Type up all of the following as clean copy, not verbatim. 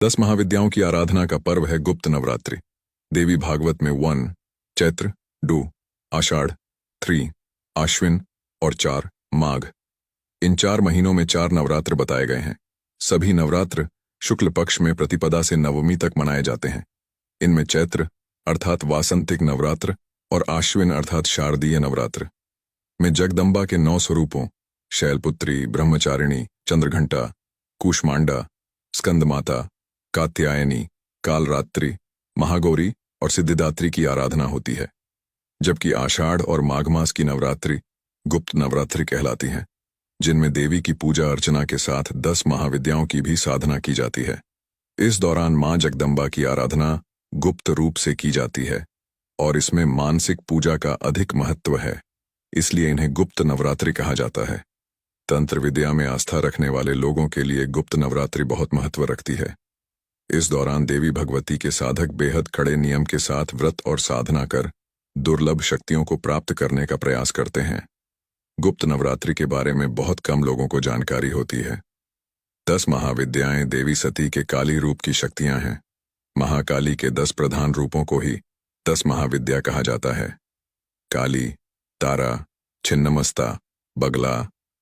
10 महाविद्याओं की आराधना का पर्व है गुप्त नवरात्रि। देवी भागवत में 1 चैत्र, 2 आषाढ़, 3 आश्विन और 4 माघ, इन 4 महीनों में 4 नवरात्र बताए गए हैं। सभी नवरात्र शुक्ल पक्ष में प्रतिपदा से नवमी तक मनाए जाते हैं। इनमें चैत्र अर्थात वासंतिक नवरात्र और आश्विन अर्थात शारदीय नवरात्र में जगदम्बा के 9 स्वरूपों शैलपुत्री, ब्रह्मचारिणी, चंद्रघंटा, कूष्मांडा, स्कंदमाता, कात्यायनी, कालरात्रि, महागौरी और सिद्धिदात्री की आराधना होती है। जबकि आषाढ़ और माघ मास की नवरात्रि गुप्त नवरात्रि कहलाती हैं, जिनमें देवी की पूजा अर्चना के साथ 10 महाविद्याओं की भी साधना की जाती है। इस दौरान मां जगदम्बा की आराधना गुप्त रूप से की जाती है और इसमें मानसिक पूजा का अधिक महत्व है, इसलिए इन्हें गुप्त नवरात्रि कहा जाता है। तंत्र विद्या में आस्था रखने वाले लोगों के लिए गुप्त नवरात्रि बहुत महत्व रखती है। इस दौरान देवी भगवती के साधक बेहद कड़े नियम के साथ व्रत और साधना कर दुर्लभ शक्तियों को प्राप्त करने का प्रयास करते हैं। गुप्त नवरात्रि के बारे में बहुत कम लोगों को जानकारी होती है। 10 महाविद्याएं देवी सती के काली रूप की शक्तियां हैं। महाकाली के 10 प्रधान रूपों को ही 10 महाविद्या कहा जाता है। काली, तारा, छिन्नमस्ता, बगला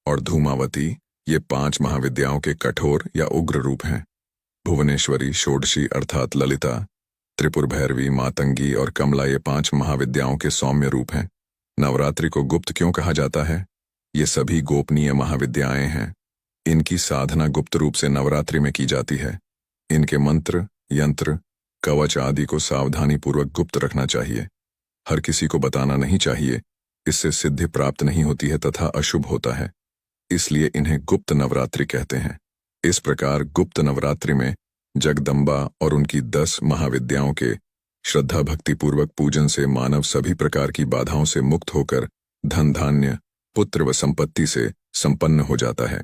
और धूमावती ये 5 महाविद्याओं के कठोर या उग्र रूप हैं। भुवनेश्वरी, षोडशी अर्थात ललिता, त्रिपुर भैरवी, मातंगी और कमला ये 5 महाविद्याओं के सौम्य रूप हैं। नवरात्रि को गुप्त क्यों कहा जाता है? ये सभी गोपनीय महाविद्याएं हैं। इनकी साधना गुप्त रूप से नवरात्रि में की जाती है। इनके मंत्र, यंत्र, कवच आदि को सावधानीपूर्वक गुप्त रखना चाहिए। हर किसी को बताना नहीं चाहिए, इससे सिद्धि प्राप्त नहीं होती है तथा अशुभ होता है। इसलिए इन्हें गुप्त नवरात्रि कहते हैं। इस प्रकार गुप्त नवरात्रि में जगदम्बा और उनकी 10 महाविद्याओं के श्रद्धा भक्तिपूर्वक पूजन से मानव सभी प्रकार की बाधाओं से मुक्त होकर धन धान्य, पुत्र व संपत्ति से संपन्न हो जाता है।